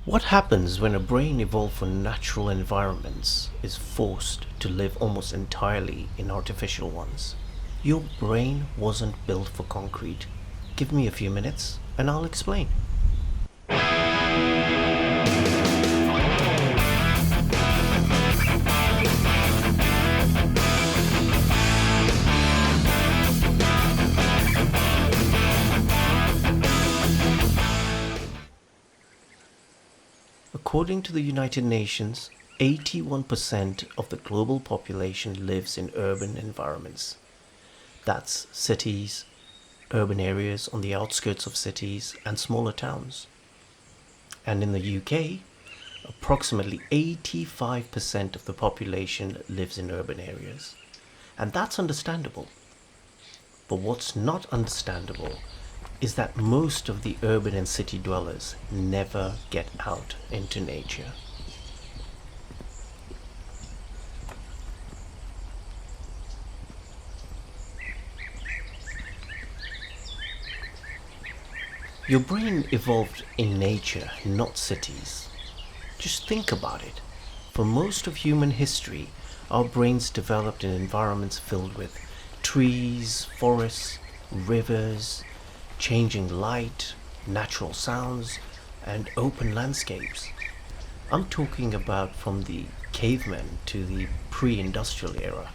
What happens when a brain evolved from natural environments is forced to live almost entirely in artificial ones? Your brain wasn't built for concrete. Give me a few minutes and I'll explain. According to the United Nations, 81% of the global population lives in urban environments. That's cities, urban areas on the outskirts of cities, and smaller towns. And in the UK, approximately 85% of the population lives in urban areas. And that's understandable. But what's not understandable is that most of the urban and city dwellers never get out into nature. Your brain evolved in nature, not cities. Just think about it. For most of human history, our brains developed in environments filled with trees, forests, rivers, changing light, natural sounds, and open landscapes. I'm talking about from the cavemen to the pre-industrial era.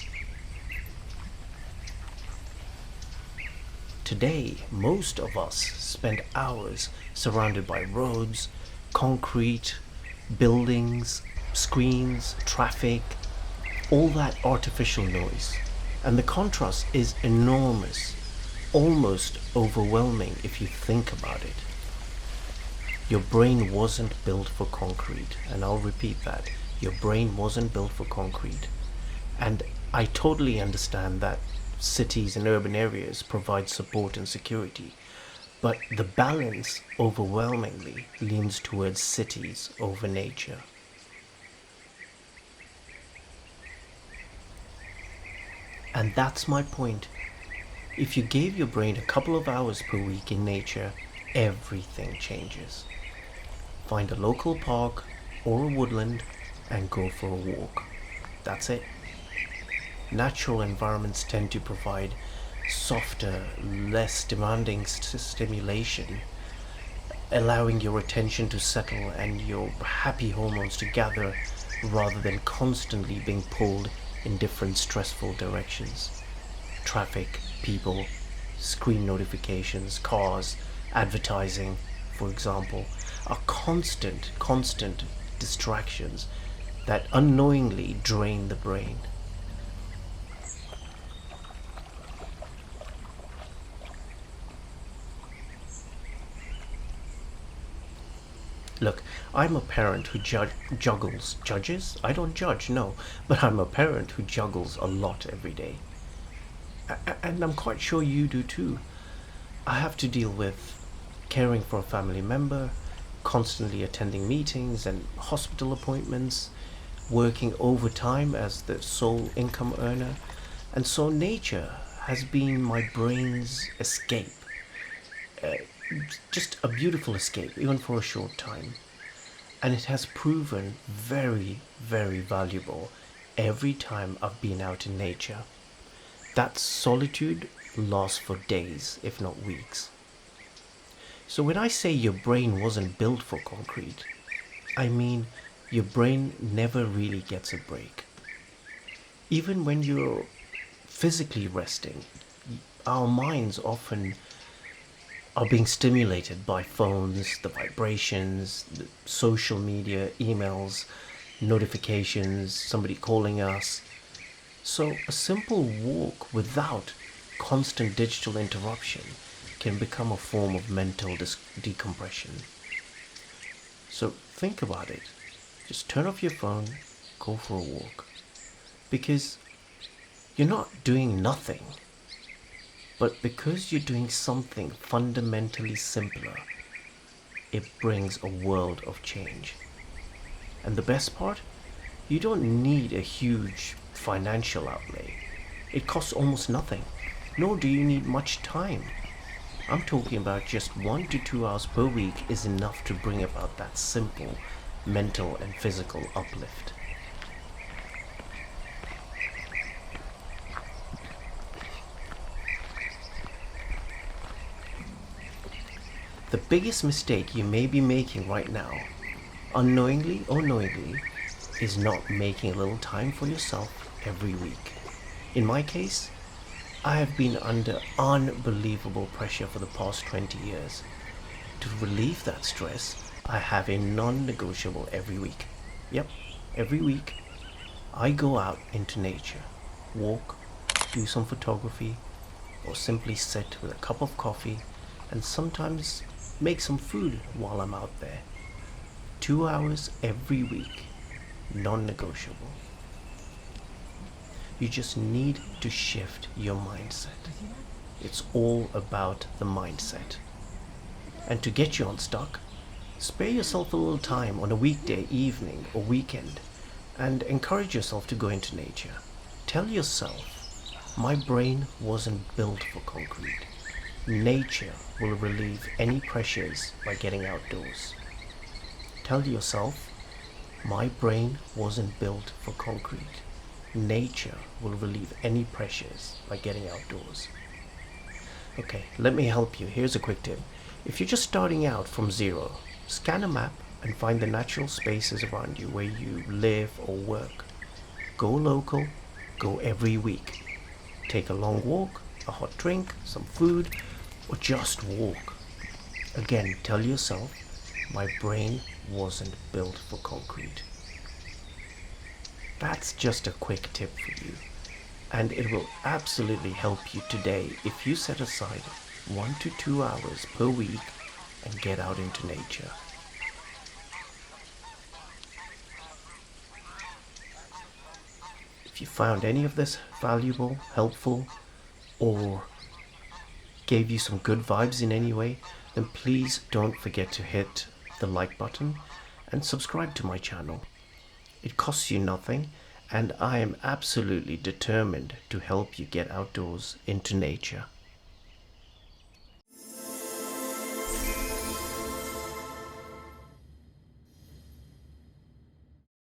Today, most of us spend hours surrounded by roads, concrete, buildings, screens, traffic, all that artificial noise. And the contrast is enormous, almost overwhelming if you think about it. Your brain wasn't built for concrete, and I'll repeat that. Your brain wasn't built for concrete. And I totally understand that cities and urban areas provide support and security, but the balance overwhelmingly leans towards cities over nature. And that's my point. If you gave your brain a couple of hours per week in nature, everything changes. Find a local park or a woodland and go for a walk. That's it. Natural environments tend to provide softer, less demanding stimulation, allowing your attention to settle and your happy hormones to gather rather than constantly being pulled in different stressful directions. Traffic, people, screen notifications, cars, advertising, for example, are constant distractions that unknowingly drain the brain. Look, I'm a parent who judges? I don't judge, no, but I'm a parent who juggles a lot every day. And I'm quite sure you do too. I have to deal with caring for a family member, constantly attending meetings and hospital appointments, working overtime as the sole income earner, and so nature has been my brain's escape. Uh, just a beautiful escape, even for a short time. And it has proven very valuable every time I've been out in nature. That solitude lasts for days, if not weeks. So when I say your brain wasn't built for concrete, I mean your brain never really gets a break. Even when you're physically resting, our minds often are being stimulated by phones, the vibrations, the social media, emails, notifications, somebody calling us. So a simple walk without constant digital interruption can become a form of mental decompression. So think about it. Just turn off your phone, go for a walk. Because you're not doing nothing, but because you're doing something fundamentally simpler, it brings a world of change. And the best part? You don't need a huge financial outlay. It costs almost nothing, nor do you need much time. I'm talking about just 1 to 2 hours per week is enough to bring about that simple mental and physical uplift. The biggest mistake you may be making right now, unknowingly or knowingly, is not making a little time for yourself every week. In my case, I have been under unbelievable pressure for the past 20 years. To relieve that stress, I have a non-negotiable every week. Yep, every week I go out into nature, walk, do some photography, or simply sit with a cup of coffee and sometimes make some food while I'm out there. 2 hours every week, non-negotiable. You just need to shift your mindset. It's all about the mindset. And to get you unstuck, spare yourself a little time on a weekday evening or weekend and encourage yourself to go into nature. Tell yourself, my brain wasn't built for concrete. Nature will relieve any pressures by getting outdoors. Tell yourself, my brain wasn't built for concrete. Nature will relieve any pressures by getting outdoors. Okay, let me help you. Here's a quick tip. If you're just starting out from zero, scan a map and find the natural spaces around you where you live or work. Go local, go every week. Take a long walk, a hot drink, some food, or just walk. Again, tell yourself, my brain wasn't built for concrete. That's just a quick tip for you, and it will absolutely help you today if you set aside 1 to 2 hours per week and get out into nature. If you found any of this valuable, helpful, or gave you some good vibes in any way, then please don't forget to hit the like button and subscribe to my channel. It costs you nothing, and I am absolutely determined to help you get outdoors into nature.